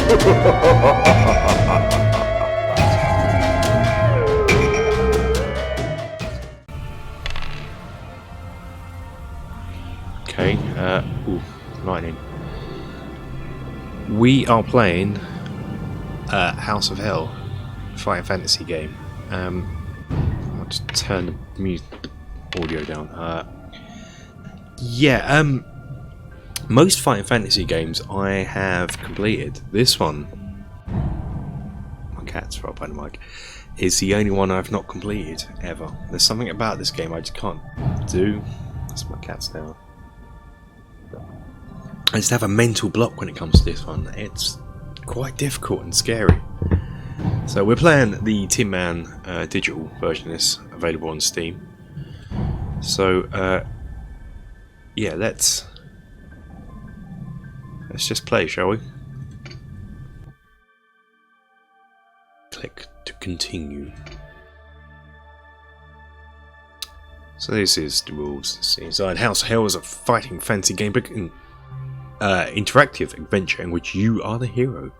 Okay, ooh, lightning. We are playing House of Hell, Fighting Fantasy game. I'll just turn the audio down. Most Fighting Fantasy games I have completed. This one, my cat's right by the mic, is the only one I've not completed ever. There's something about this game I just can't do. That's my cat's now. I just have a mental block when it comes to this one. It's quite difficult and scary. So we're playing the Tin Man digital version of this, available on Steam. So yeah, let's just play, shall we? Click to continue. So this is the rules. Inside House of Hell is a fighting fantasy game, interactive adventure in which you are the hero.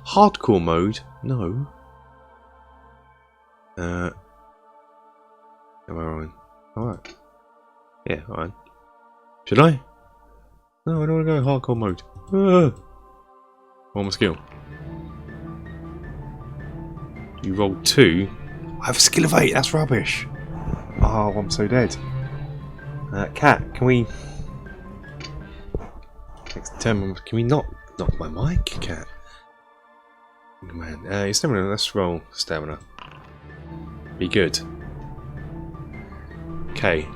Hardcore mode, no. Am I wrong? Alright. Yeah, alright. Should I? No, I don't want to go hardcore mode. One more skill. You roll 2. I have a skill of 8, that's rubbish. Oh, I'm so dead. Cat, can we... Next time, can we not knock my mic, Cat? Man, stamina, let's roll stamina. Be good. Okay.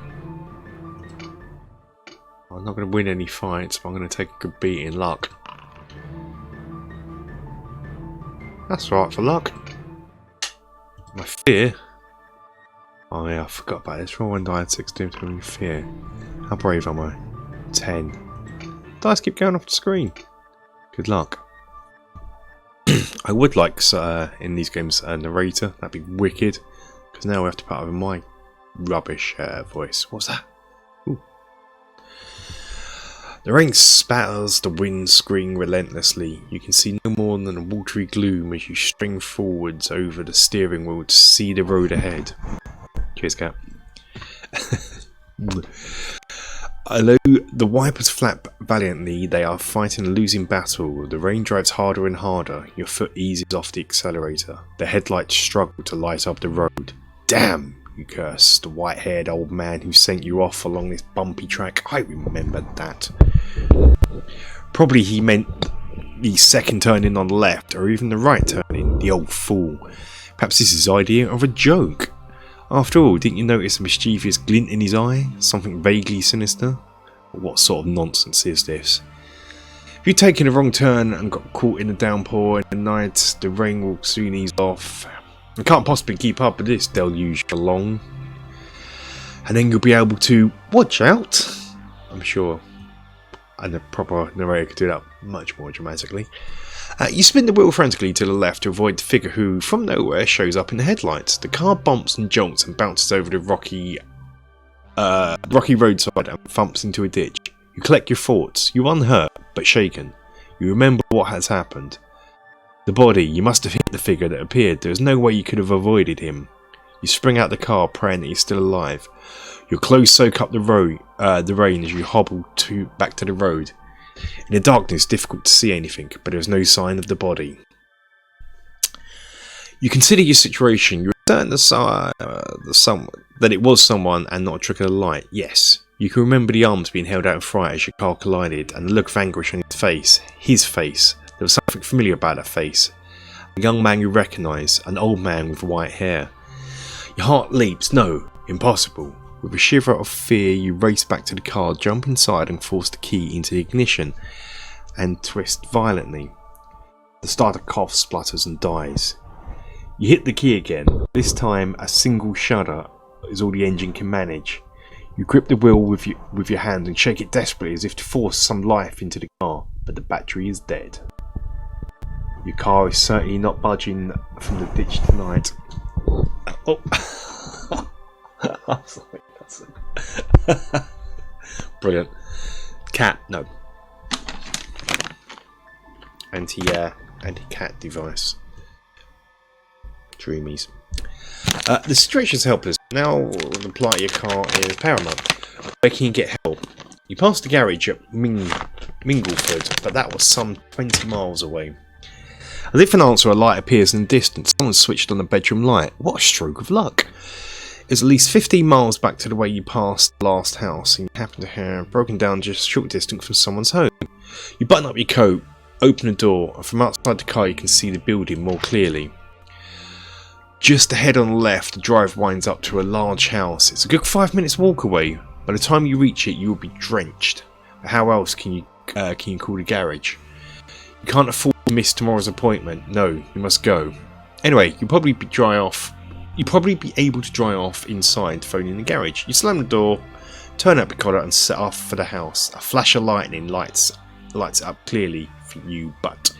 I'm not going to win any fights, but I'm going to take a good beat in luck. That's right for luck. My fear. Oh yeah, I forgot about this. Roll 1 die at 16 to me fear. How brave am I? 10. Dice keep going off the screen. Good luck. I would like in these games a narrator. That'd be wicked. Because now we have to put over my rubbish voice. What's that? Ooh. The rain spatters the windscreen relentlessly. You can see no more than a watery gloom as you string forwards over the steering wheel to see the road ahead. Cheers, Cat. Although the wipers flap valiantly, they are fighting a losing battle. The rain drives harder and harder. Your foot eases off the accelerator. The headlights struggle to light up the road. Damn, you curse, the white-haired old man who sent you off along this bumpy track. I remember that. Probably he meant the second turning on the left, or even the right turning, the old fool. Perhaps this is his idea of a joke. After all, didn't you notice a mischievous glint in his eye? Something vaguely sinister? What sort of nonsense is this? If you've taken a wrong turn and got caught in the downpour in the night, the rain will soon ease off. You can't possibly keep up with this deluge for long. And then you'll be able to watch out, I'm sure. And the proper narrator could do that much more dramatically. You spin the wheel frantically to the left to avoid the figure who, from nowhere, shows up in the headlights. The car bumps and jolts and bounces over the rocky roadside and thumps into a ditch. You collect your thoughts. You're unhurt, but shaken. You remember what has happened. The body. You must have hit the figure that appeared. There is no way you could have avoided him. You spring out the car, praying that he's still alive. Your clothes soak up the rain as you hobble back to the road. In the darkness, difficult to see anything, but there is no sign of the body. You consider your situation. You're certain that it was someone and not a trick of the light. Yes. You can remember the arms being held out in fright as your car collided, and the look of anguish on his face. His face. There was something familiar about that face. A young man you recognise, an old man with white hair. Your heart leaps. No, impossible. With a shiver of fear, you race back to the car, jump inside and force the key into the ignition and twist violently. The starter coughs, splutters and dies. You hit the key again. This time a single shudder is all the engine can manage. You grip the wheel with your hand and shake it desperately as if to force some life into the car, but the battery is dead. Your car is certainly not budging from the ditch tonight. Oh. I'm sorry, that's it. Brilliant. Cat, no. anti-cat device. Dreamies. The situation's helpless. Now the plight of your car is paramount. Where can you get help? You passed the garage at Mingleford, but that was some 20 miles away. As if an answer, a light appears in the distance. Someone switched on the bedroom light. What a stroke of luck. It was at least 15 miles back to the way you passed the last house, and you happen to have broken down just a short distance from someone's home. You button up your coat, open the door, and from outside the car you can see the building more clearly. Just ahead on the left, the drive winds up to a large house. It's a good 5 minutes walk away. By the time you reach it, you will be drenched. But how else can you call the garage? You can't afford to miss tomorrow's appointment. No, you must go. Anyway, you'll probably be able to dry off inside, phoning the garage. You slam the door, turn up your collar, and set off for the house. A flash of lightning lights it up clearly for you, but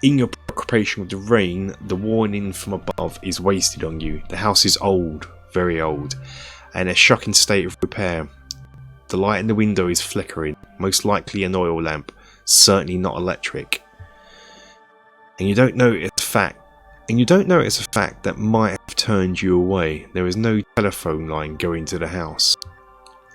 in your preoccupation with the rain, the warning from above is wasted on you. The house is old, very old, and in a shocking state of repair. The light in the window is flickering, most likely an oil lamp, certainly not electric. And you don't notice a fact that might have turned you away. There is no telephone line going to the house.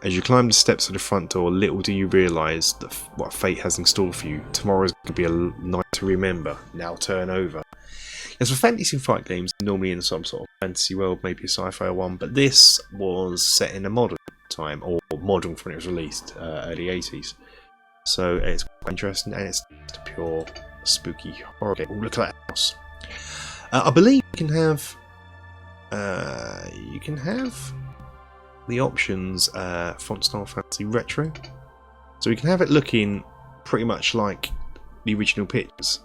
As you climb the steps of the front door, little do you realise that what fate has in store for you. Tomorrow's going to be a night to remember. Now turn over. As for fantasy fight games, normally in some sort of fantasy world, maybe a sci-fi one, but this was set in a modern time, or modern when it was released, early 80s. So it's quite interesting, and it's just a pure spooky horror game. Ooh, look at that house. I believe you can have the options font style fantasy retro, so you can have it looking pretty much like the original pictures,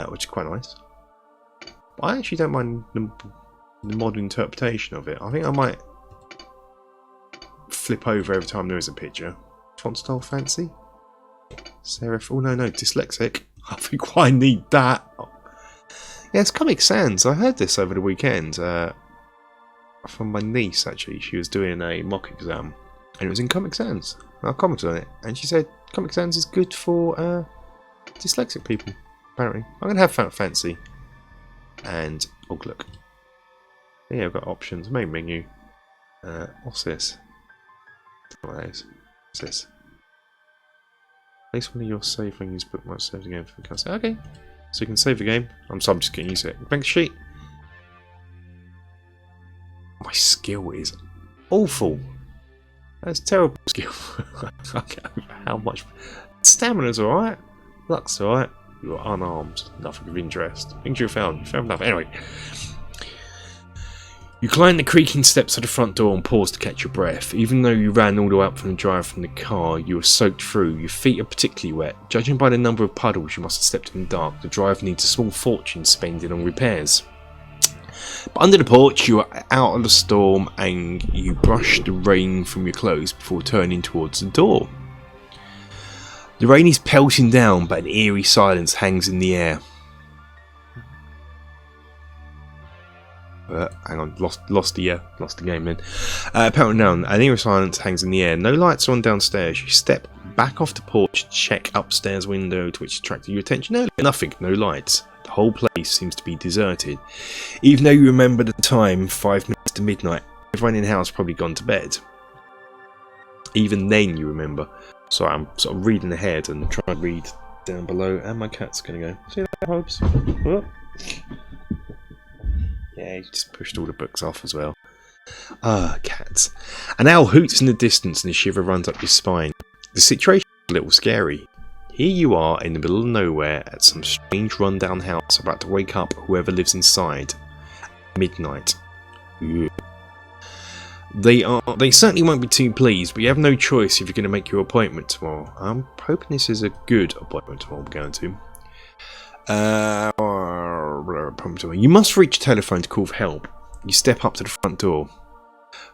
which is quite nice. But I actually don't mind the modern interpretation of it. I think I might flip over every time there is a picture. Font style fancy, serif. Oh no, dyslexic. I think I need that. Yeah, it's Comic Sans. I heard this over the weekend from my niece, actually. She was doing a mock exam, and it was in Comic Sans. I commented on it, and she said Comic Sans is good for dyslexic people, apparently. I'm going to have Fancy. And, oh look. Yeah, I've got options. Main menu. What's this? What is What's this? Place one of your save menus, bookmarks, save the game for the cursor. Okay. So you can save the game. I'm just getting used to it. Bank sheet. My skill is awful. That's terrible skill. How much? Stamina's alright. Luck's alright. You're unarmed. Nothing of interest. Things you found. You found nothing. Anyway. You climb the creaking steps of the front door and pause to catch your breath. Even though you ran all the way up from the drive from the car, you were soaked through. Your feet are particularly wet. Judging by the number of puddles you must have stepped in the dark, the drive needs a small fortune spending on repairs. But under the porch, you are out of the storm and you brush the rain from your clothes before turning towards the door. The rain is pelting down, but an eerie silence hangs in the air. Hang on, lost the game then. Pelting down, an eerie silence hangs in the air. No lights are on downstairs. You step back off the porch, check upstairs window to which attracted your attention earlier. Nothing, no lights. The whole place seems to be deserted. Even though you remember the time, 5 minutes to midnight, everyone in the house probably gone to bed. Even then you remember. Sorry, I'm sort of reading ahead and trying to read down below, and my cat's going to go. See you later, Hobbs. Oh. Yeah, he just pushed all the books off as well. Cats. An owl hoots in the distance and a shiver runs up your spine. The situation is a little scary. Here you are in the middle of nowhere at some strange rundown house about to wake up whoever lives inside. Midnight. Ugh. They certainly won't be too pleased, but you have no choice if you're going to make your appointment tomorrow. I'm hoping this is a good appointment tomorrow we're going to. You must reach a telephone to call for help. You step up to the front door.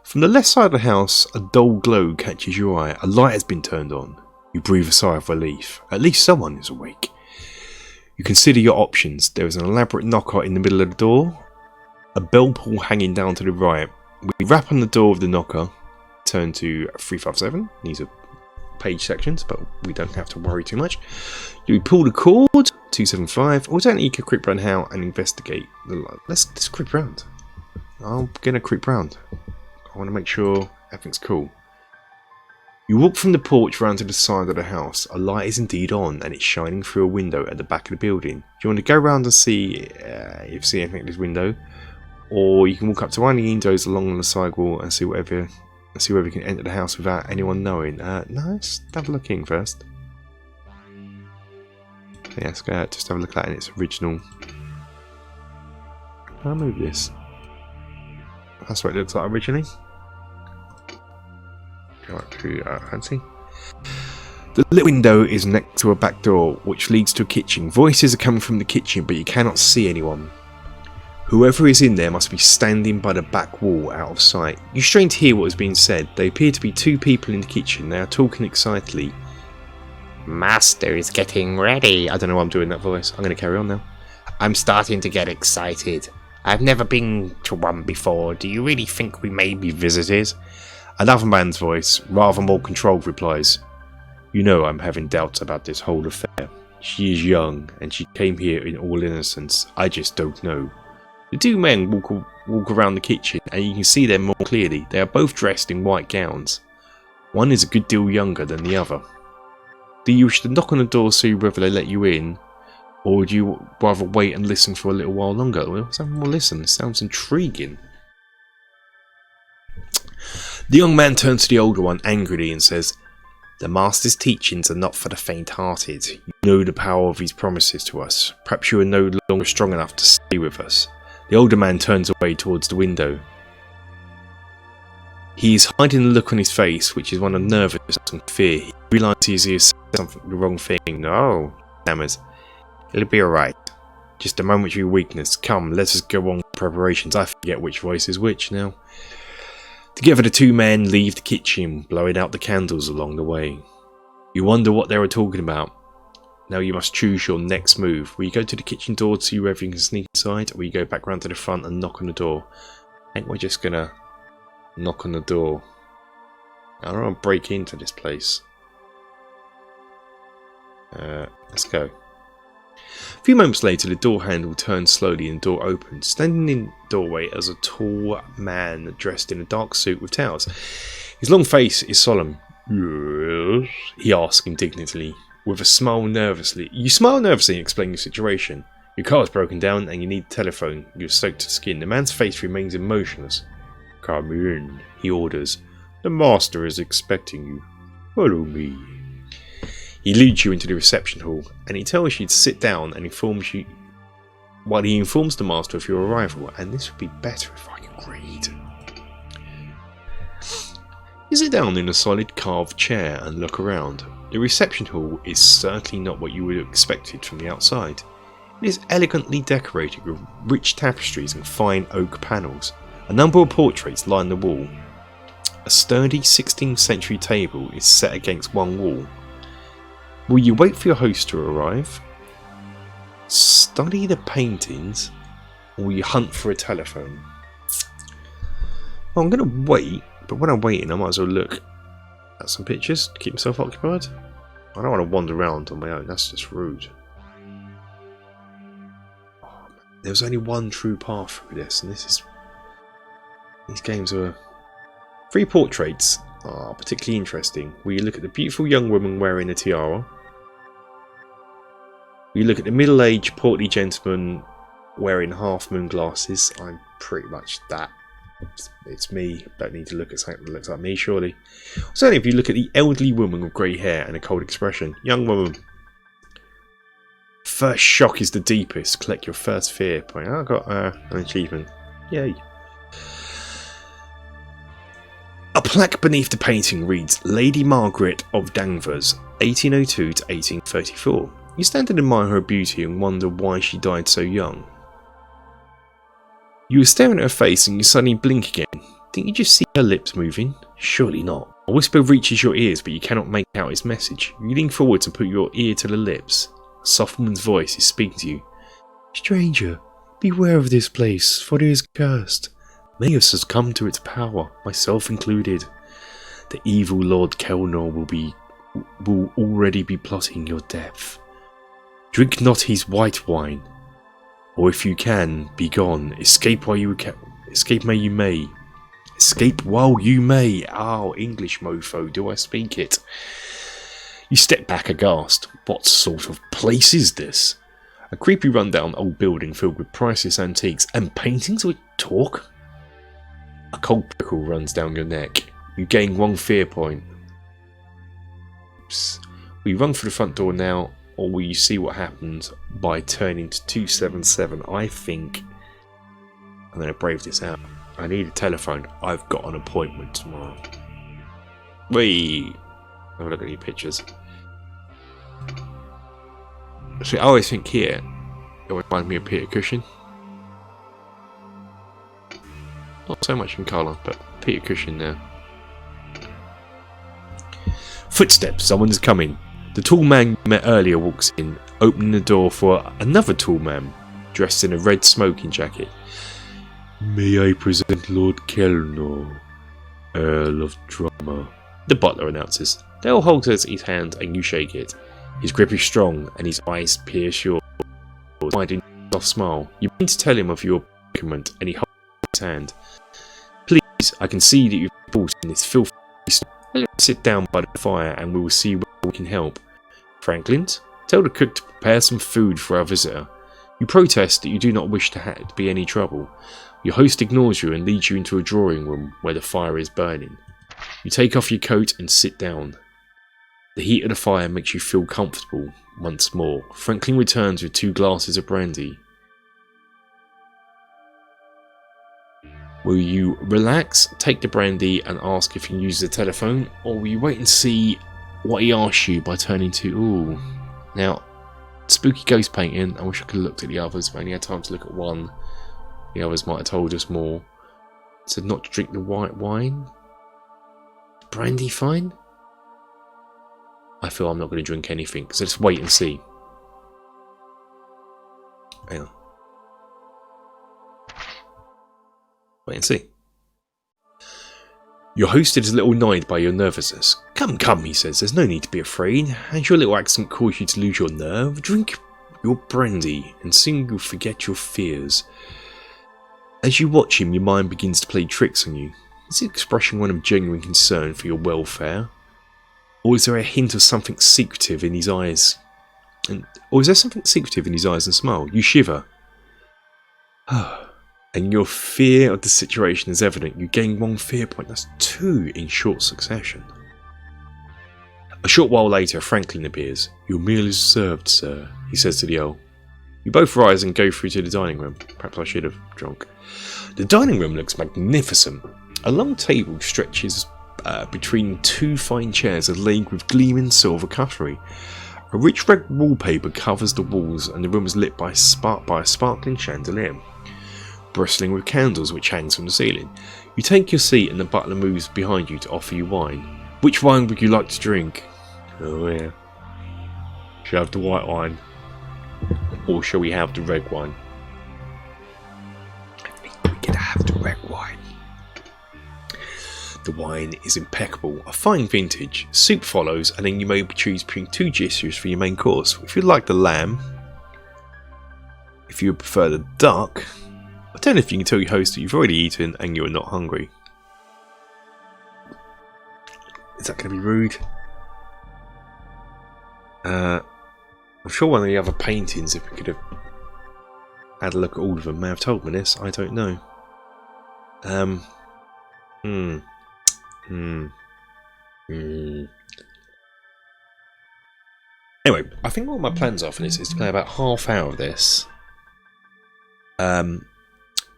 From the left side of the house, a dull glow catches your eye. A light has been turned on. You breathe a sigh of relief. At least someone is awake. You consider your options. There is an elaborate knocker in the middle of the door. A bell pull hanging down to the right. We rap on the door of the knocker. Turn to 357. These are page sections, but we don't have to worry too much. You pull the cord. 275. Alternately, you can creep around how and investigate. Let's creep around. I'm gonna creep around. I want to make sure everything's cool. You walk from the porch round to the side of the house. A light is indeed on and it's shining through a window at the back of the building. If you want to go around and see if you see anything at this window, or you can walk up to one of the windows along the side wall and see whether you can enter the house without anyone knowing. No, let's have a look in first. Yeah, let's go out, just have a look at it in its original. I'll move this. That's what it looks like originally. Go up to fancy. The little window is next to a back door, which leads to a kitchen. Voices are coming from the kitchen, but you cannot see anyone. Whoever is in there must be standing by the back wall, out of sight. You strain to hear what is being said. They appear to be two people in the kitchen. They are talking excitedly. Master is getting ready. I don't know why I'm doing that voice. I'm going to carry on now. I'm starting to get excited. I've never been to one before. Do you really think we may be visitors? Another man's voice, rather more controlled, replies, "You know I'm having doubts about this whole affair. She is young, and she came here in all innocence. I just don't know." The two men walk around the kitchen, and you can see them more clearly. They are both dressed in white gowns. One is a good deal younger than the other. Do you wish to knock on the door to see whether they let you in, or would you rather wait and listen for a little while longer? Well, let's have more listen. It sounds intriguing. The young man turns to the older one angrily and says, "The Master's teachings are not for the faint-hearted. You know the power of his promises to us. Perhaps you are no longer strong enough to stay with us." The older man turns away towards the window. He is hiding the look on his face, which is one of nervousness and fear. He realises he has said something the wrong thing. "No," stammers. "It'll be alright. Just a momentary weakness. Come, let us go on with preparations." I forget which voice is which now. Together the two men leave the kitchen, blowing out the candles along the way. You wonder what they were talking about. Now you must choose your next move. Will you go to the kitchen door to see whether you can sneak inside, or will you go back round to the front and knock on the door? I think we're just gonna knock on the door. I don't want to break into this place. Let's go. A few moments later, the door handle turns slowly and the door opens. Standing in the doorway is a tall man dressed in a dark suit with towels. His long face is solemn. "Yes?" he asks indignantly, with a smile nervously. You smile nervously and explain your situation. Your car is broken down and you need a telephone. You're soaked to the skin. The man's face remains emotionless. "Come in," he orders. "The master is expecting you. Follow me." He leads you into the reception hall, and he tells you to sit down and informs you. While he informs the master of your arrival, and this would be better if I agreed. You sit down in a solid carved chair and look around. The reception hall is certainly not what you would have expected from the outside. It is elegantly decorated with rich tapestries and fine oak panels. A number of portraits line the wall. A sturdy 16th century table is set against one wall. Will you wait for your host to arrive? Study the paintings? Or will you hunt for a telephone? Well, I'm going to wait, but when I'm waiting I might as well look at some pictures to keep myself occupied. I don't want to wander around on my own, that's just rude. Oh, there's only one true path through this, and these games are... 3 portraits are particularly interesting. Will you look at the beautiful young woman wearing a tiara? Will you look at the middle-aged portly gentleman wearing half-moon glasses? I'm pretty much that. It's me. Don't need to look at something that looks like me, surely. Certainly if you look at the elderly woman with grey hair and a cold expression. Young woman. First shock is the deepest. Collect your first fear point. I got an achievement. Yay. A plaque beneath the painting reads, "Lady Margaret of Danvers, 1802 to 1834. You stand and admire her beauty and wonder why she died so young. You are staring at her face and you suddenly blink again. Didn't you just see her lips moving? Surely not. A whisper reaches your ears but you cannot make out its message. You lean forwards and put your ear to the lips. A soft woman's voice is speaking to you. "Stranger, beware of this place, for it is cursed. Many of us has come to its power, myself included. The evil Lord Kelnor will already be plotting your death. Drink not his white wine, or if you can, be gone. Escape while you can. Escape may you may. Escape while you may. Oh, English mofo, do I speak it? You step back aghast. What sort of place is this? A creepy rundown old building filled with priceless antiques and paintings which talk? A cold prickle runs down your neck. You gain 1 fear point. Oops. Will you run for the front door now, or will you see what happens by turning to 277? I think I'm going to brave this out. I need a telephone. I've got an appointment tomorrow. Wait. Have a look at your pictures. See, I always think here, it reminds me of Peter Cushing. Not so much in colour, but Peter Cushing there. Footsteps, someone is coming. The tall man you met earlier walks in, opening the door for another tall man, dressed in a red smoking jacket. May I present Lord Kelnor, Earl of Drummer, the butler announces. Dale holds his hand and you shake it. His grip is strong and his eyes pierce yours, hiding a soft smile. You begin to tell him of your predicament and he holds his hand. Please, I can see that you've brought in this filthy. Let's sit down by the fire and we will see where we can help. Franklin, tell the cook to prepare some food for our visitor. You protest that you do not wish to be any trouble. Your host ignores you and leads you into a drawing room where the fire is burning. You take off your coat and sit down. The heat of the fire makes you feel comfortable once more. Franklin returns with 2 glasses of brandy. Will you relax, take the brandy and ask if you can use the telephone, or will you wait and see what he asks you by turning to... Ooh. Now, spooky ghost painting. I wish I could have looked at the others, but I only had time to look at one. The others might have told us more. It said not to drink the white wine. Brandy fine? I feel I'm not going to drink anything, so let's wait and see. Hang on. Wait and see. Your host is a little annoyed by your nervousness. Come, come, he says, there's no need to be afraid. Has your little accent caused you to lose your nerve? Drink your brandy, and soon you'll forget your fears. As you watch him, your mind begins to play tricks on you. Is he expressing one of genuine concern for your welfare? Or is there a hint of something secretive in his eyes? And smile? You shiver. And your fear of the situation is evident. You gain 1 fear point. That's 2 in short succession. A short while later, Franklin appears. Your meal is served, sir, he says to the Earl. You both rise and go through to the dining room. Perhaps I should have drunk. The dining room looks magnificent. A long table stretches between 2 fine chairs laid with gleaming silver cutlery. A rich red wallpaper covers the walls and the room is lit by a sparkling chandelier, bristling with candles which hangs from the ceiling. You take your seat and the butler moves behind you to offer you wine. Which wine would you like to drink? Oh yeah. Shall I have the white wine? Or shall we have the red wine? I think we're gonna have the red wine. The wine is impeccable, a fine vintage. Soup follows, and then you may choose between 2 dishes for your main course. If you like the lamb, if you prefer the duck, I don't know if you can tell your host that you've already eaten and you're not hungry. Is that going to be rude? I'm sure one of the other paintings, if we could have had a look at all of them, may have told me this. I don't know. Anyway, I think what my plans are for this is to play about half hour of this. And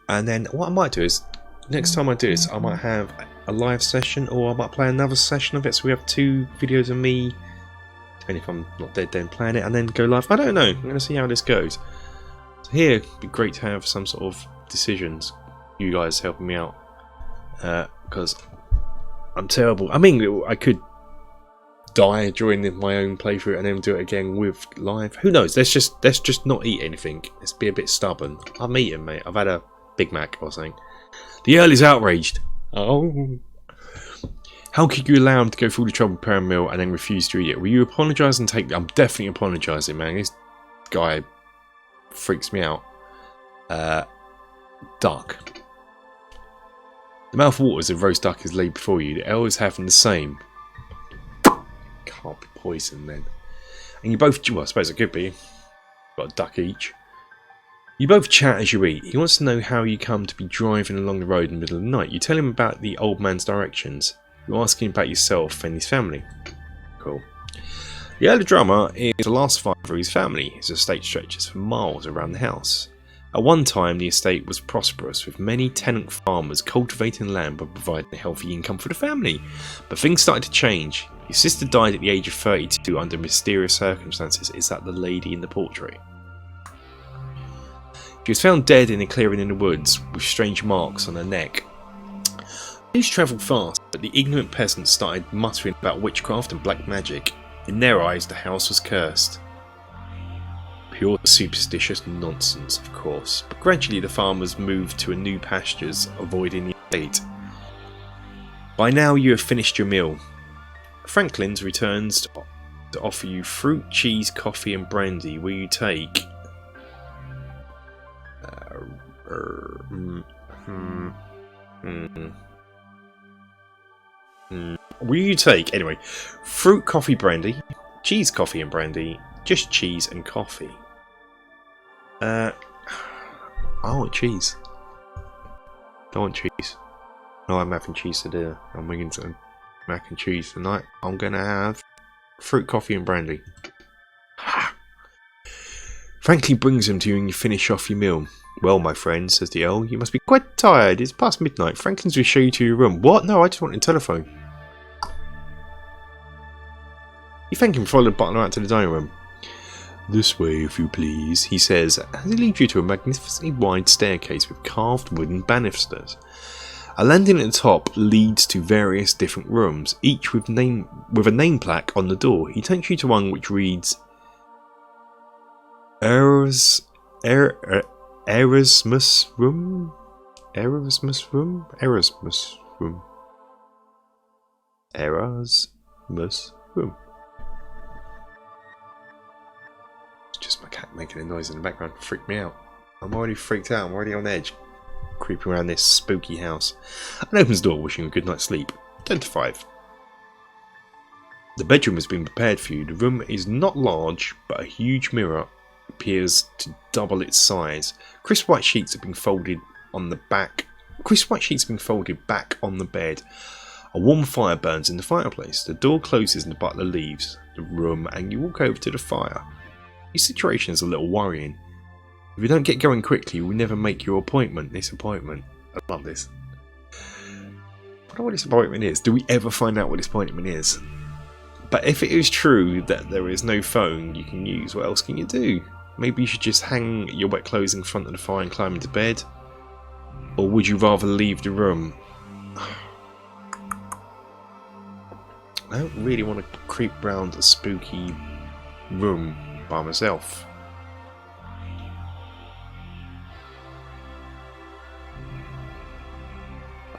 then what I might do is, next time I do this, I might have a live session, or I might play another session of it, so we have 2 videos of me, depending if I'm not dead then playing it, and then go live. I don't know, I'm going to see how this goes. So here, it'd be great to have some sort of decisions, you guys helping me out, because I'm terrible. I mean, I could die during my own playthrough and then do it again with live. Who knows? Let's just not eat anything. Let's be a bit stubborn. I'm eating, mate. I've had a Big Mac or something. The Earl is outraged. Oh. How could you allow him to go through the trouble preparing a meal and then refuse to eat it? Will you apologise and take... I'm definitely apologising, man. This guy freaks me out. Duck. The mouth waters of roast duck is laid before you. The ale is having the same. Can't be poison then. And you both, well, I suppose it could be. Got a duck each. You both chat as you eat. He wants to know how you come to be driving along the road in the middle of the night. You tell him about the old man's directions. You ask him about yourself and his family. Cool. The elder drummer is the last survivor of his family. His estate stretches for miles around the house. At one time, the estate was prosperous, with many tenant farmers cultivating land and providing a healthy income for the family. But things started to change. His sister died at the age of 32 under mysterious circumstances. Is that the lady in the portrait? She was found dead in a clearing in the woods, with strange marks on her neck. News travelled fast, but the ignorant peasants started muttering about witchcraft and black magic. In their eyes, the house was cursed. Pure superstitious nonsense, of course, but gradually the farmers moved to a new pastures, avoiding the estate. By now you have finished your meal. Franklin's returns to offer you fruit, cheese, coffee and brandy. Will you take? Will you take, anyway, fruit, coffee, brandy, cheese, coffee and brandy, just cheese and coffee? I want cheese. I want cheese. No, I'm having cheese for dinner. I'm making some mac and cheese tonight. I'm gonna have fruit, coffee and brandy. Franklin brings them to you and you finish off your meal. Well, my friend, says the Earl, you must be quite tired. It's past midnight. Franklin's will show you to your room. What? No, I just want a telephone. You thank him for following the butler out to the dining room. This way, if you please, he says, as he leads you to a magnificently wide staircase with carved wooden banisters. A landing at the top leads to various different rooms, each with a name plaque on the door. He takes you to one which reads Erasmus Room? Erasmus Room? Erasmus Room. Erasmus Room. Just my cat making a noise in the background. Freaked me out. I'm already freaked out. I'm already on edge. Creeping around this spooky house. And opens the door, wishing a good night's sleep. 10 to 5. The bedroom has been prepared for you. The room is not large, but a huge mirror appears to double its size. Crisp white sheets have been folded on the back. Back on the bed. A warm fire burns in the fireplace. The door closes and the butler leaves the room, and you walk over to the fire. Your situation is a little worrying. If you don't get going quickly, you will never make your appointment. This appointment. I love this. I don't know what this appointment is. Do we ever find out what this appointment is? But if it is true that there is no phone you can use, what else can you do? Maybe you should just hang your wet clothes in front of the fire and climb into bed? Or would you rather leave the room? I don't really want to creep round a spooky room by myself.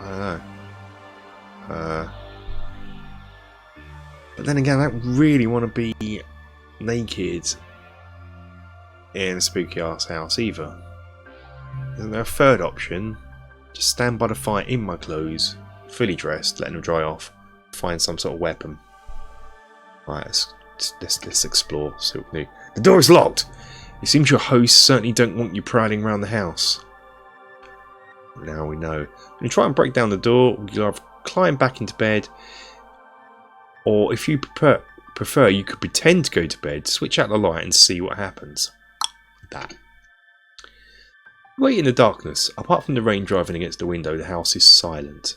I don't know. But then again, I don't really want to be naked in a spooky ass house either. Isn't there a third option? Just stand by the fire in my clothes, fully dressed, letting them dry off, find some sort of weapon. Right, let's explore, see what we can do. The door is locked! It seems your hosts certainly don't want you prowling around the house. Now we know. When you try and break down the door, you'll have to climb back into bed, or if you prefer, you could pretend to go to bed, switch out the light and see what happens. That. Wait in the darkness. Apart from the rain driving against the window, the house is silent.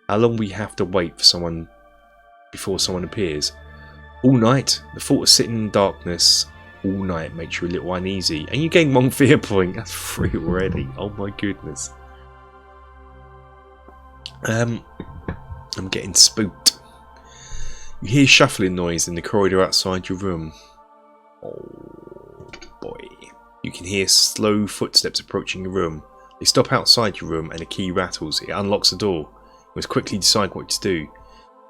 How long will you have to wait for someone before someone appears? All night. The thought of sitting in darkness all night makes you a little uneasy, and you gain 1 fear point. That's 3 already. Oh my goodness. I'm getting spooked. You hear shuffling noise in the corridor outside your room. Oh boy. You can hear slow footsteps approaching your room. They stop outside your room and a key rattles. It unlocks the door. You must quickly decide what to do.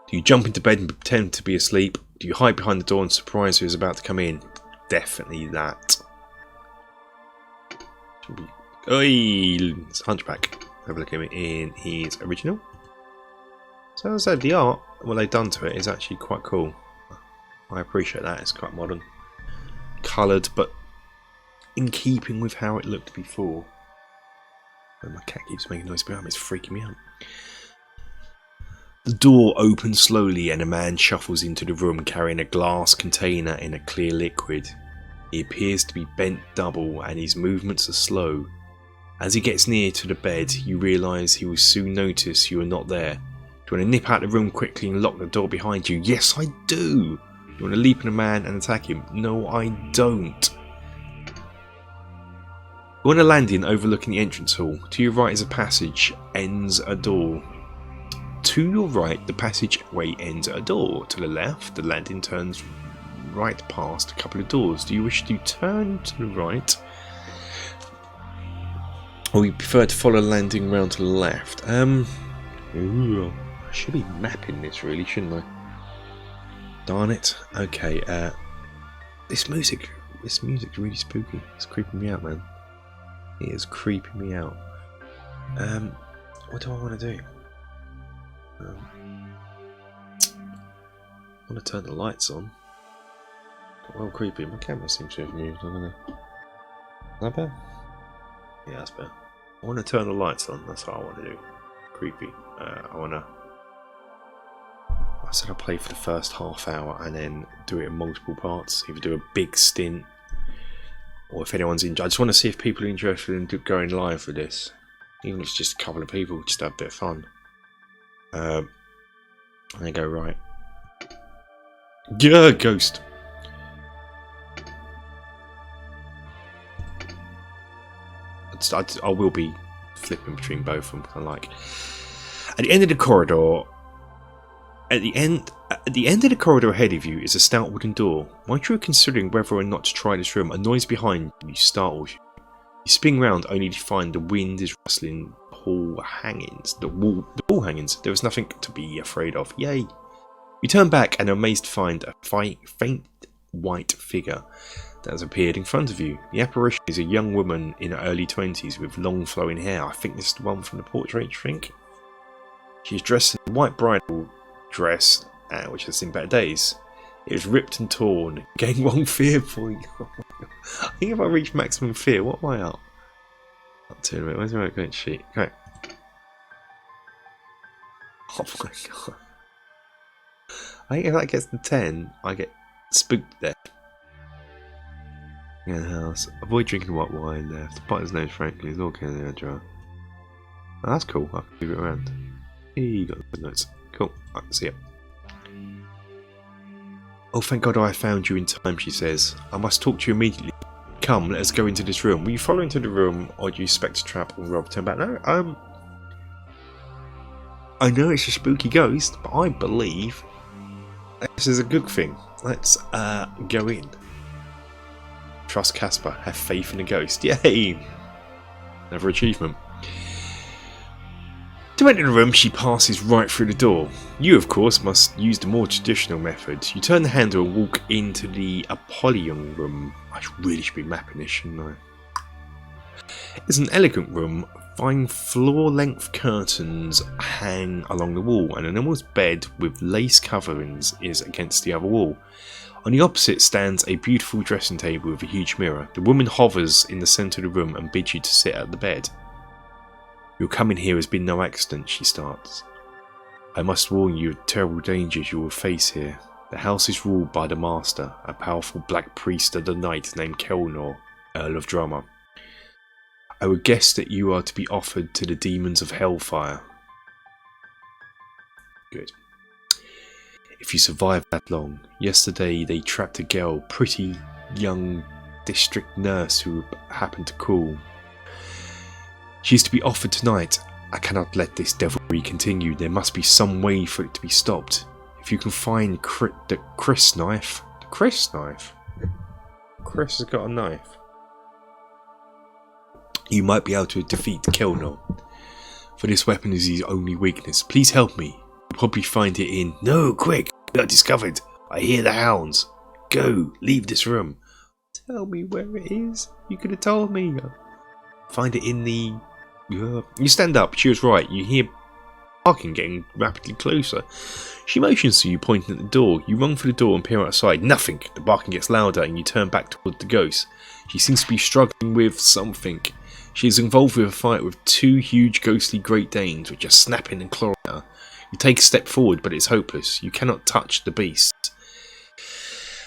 Do you jump into bed and pretend to be asleep? Do you hide behind the door and surprise who is about to come in? Definitely that. Oi, it's Hunchback. Have a look at it in his original. So as I said, the art, what they've done to it is actually quite cool. I appreciate that. It's quite modern, coloured, but in keeping with how it looked before. And my cat keeps making noise behind me. It's freaking me out. The door opens slowly and a man shuffles into the room carrying a glass container in a clear liquid. He appears to be bent double and his movements are slow. As he gets near to the bed, you realise he will soon notice you are not there. Do you want to nip out the room quickly and lock the door behind you? Yes, I do! You want to leap on the man and attack him? No, I don't. You're on a landing overlooking the entrance hall. To your right is a passage, ends a door. To your right, the passageway ends at a door. To the left, the landing turns right past a couple of doors. Do you wish to turn to the right? Or you prefer to follow the landing round to the left? Ooh, I should be mapping this really, shouldn't I? Darn it. Okay, this music's really spooky. It's creeping me out, man. It is creeping me out. What do I want to do? I want to turn the lights on. Well, creepy. My camera seems to have moved. I don't know. Is that better? Yeah, that's better. I want to turn the lights on. That's what I want to do. Creepy. I said I'll play for the first half hour and then do it in multiple parts. Either do a big stint, or if anyone's I just want to see if people are interested in going live for this. Even if it's just a couple of people, just have a bit of fun. And then go right. Yeah, ghost. I will be flipping between both of them. I like. At the end of the corridor. At the end of the corridor ahead of you is a stout wooden door. While you are considering whether or not to try this room, a noise behind you startles you. You spin round only to find the wind is rustling hall hangings. The wall hangings. There is nothing to be afraid of. Yay! You turn back and are amazed to find a faint white figure that has appeared in front of you. The apparition is a young woman in her early 20s with long flowing hair. I think this is the one from the portrait, I think. She's dressed in a white bridal dress, which has seen better days. It was ripped and torn, getting 1 fear point. I think if I reach maximum fear, what am I up? Up to a minute. Where's my outgoing sheet? Okay. Oh my god. I think if that gets to 10, I get spooked to death. In the house. Avoid drinking white wine left. Bite his nose frankly, he's all in the jar. Oh, that's cool, I can move it around. You got the notes. Cool, I can see it. Oh, thank God I found you in time, she says. I must talk to you immediately. Come, let us go into this room. Will you follow into the room, or do you expect a trap or rob turn back? No, I know it's a spooky ghost, but I believe this is a good thing. Let's go in. Trust Casper. Have faith in the ghost. Yay! Another achievement. To enter the room, she passes right through the door. You, of course, must use the more traditional method. You turn the handle and walk into the Apollyon room. I really should be mapping this, shouldn't I? It's an elegant room. Fine floor-length curtains hang along the wall, and an enormous bed with lace coverings is against the other wall. On the opposite stands a beautiful dressing table with a huge mirror. The woman hovers in the centre of the room and bids you to sit at the bed. Your coming here has been no accident, she starts. I must warn you of terrible dangers you will face here. The house is ruled by the Master, a powerful black priest of the night named Kelnor, Earl of Drummer. I would guess that you are to be offered to the demons of Hellfire. Good. If you survive that long. Yesterday they trapped a girl, pretty young district nurse who happened to call. She is to be offered tonight. I cannot let this devilry continue. There must be some way for it to be stopped. If you can find the Chris knife. The Chris knife? Chris has got a knife. You might be able to defeat Kelnor. For this weapon is his only weakness. Please help me. You'll probably find it in... No, quick! We are discovered. I hear the hounds. Go, leave this room. Tell me where it is. You could have told me. Find it in the... You stand up. She was right. You hear barking getting rapidly closer. She motions to you, pointing at the door. You run for the door and peer outside. Nothing. The barking gets louder and you turn back toward the ghost. She seems to be struggling with something. She is involved with a fight with two huge ghostly Great Danes which are snapping and clawing at her. You take a step forward, but it's hopeless. You cannot touch the beast.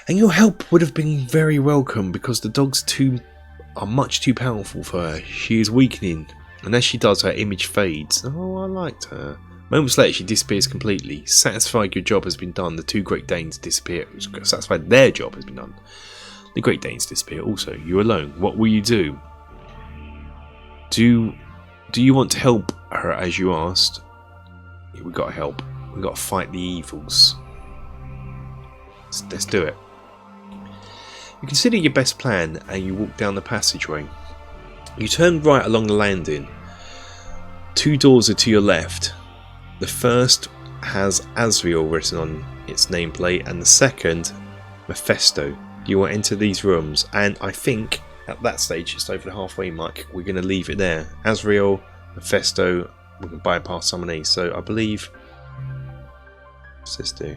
And your help would have been very welcome because the dogs are much too powerful for her. She is weakening, and as she does, her image fades. Oh, I liked her. Moments later, she disappears completely. Satisfied your job has been done, the two Great Danes disappear. Satisfied their job has been done. The Great Danes disappear also. You're alone. What will you do? Do you want to help her as you asked? Yeah, we gotta help. We gotta fight the evils. Let's do it. You consider your best plan and you walk down the passageway. You turn right along the landing. Two doors are to your left. The first has Azrael written on its nameplate and the second Mephisto. You will enter these rooms and I think at that stage, just over the halfway mark, we're going to leave it there. Azrael, Mephisto, we can bypass some of these. So I believe... What's this do?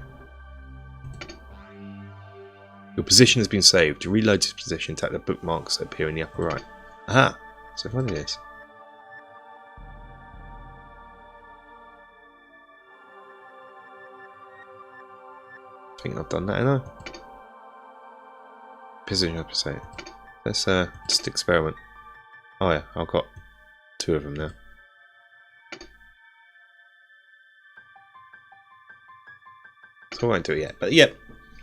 Your position has been saved. To reload this position, tap the bookmarks that appear in the upper right. Aha! So funny this. I think I've done that, haven't I? Position has been saved. Let's just experiment. Oh yeah, I've got two of them now. So I won't do it yet, but yeah.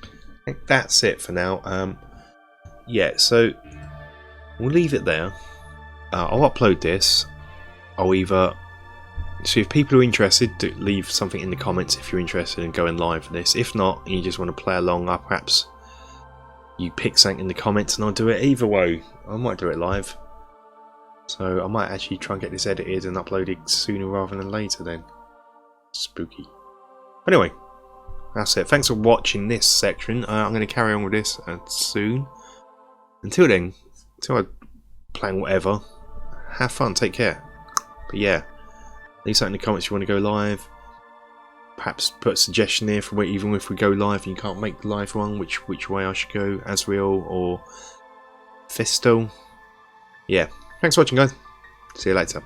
I think that's it for now. Yeah, so we'll leave it there. I'll upload this. I'll either... So if people are interested, leave something in the comments if you're interested in going live for this. If not, and you just want to play along, perhaps you pick something in the comments and I'll do it. Either way, I might do it live. So I might actually try and get this edited and uploaded sooner rather than later then. Spooky. Anyway. That's it. Thanks for watching this section. I'm going to carry on with this soon. Until then, until I plan whatever, have fun, take care. But yeah, leave something in the comments if you want to go live. Perhaps put a suggestion there for even if we go live and you can't make the live one, which way I should go, Azrael or Fisto. Yeah, thanks for watching guys. See you later.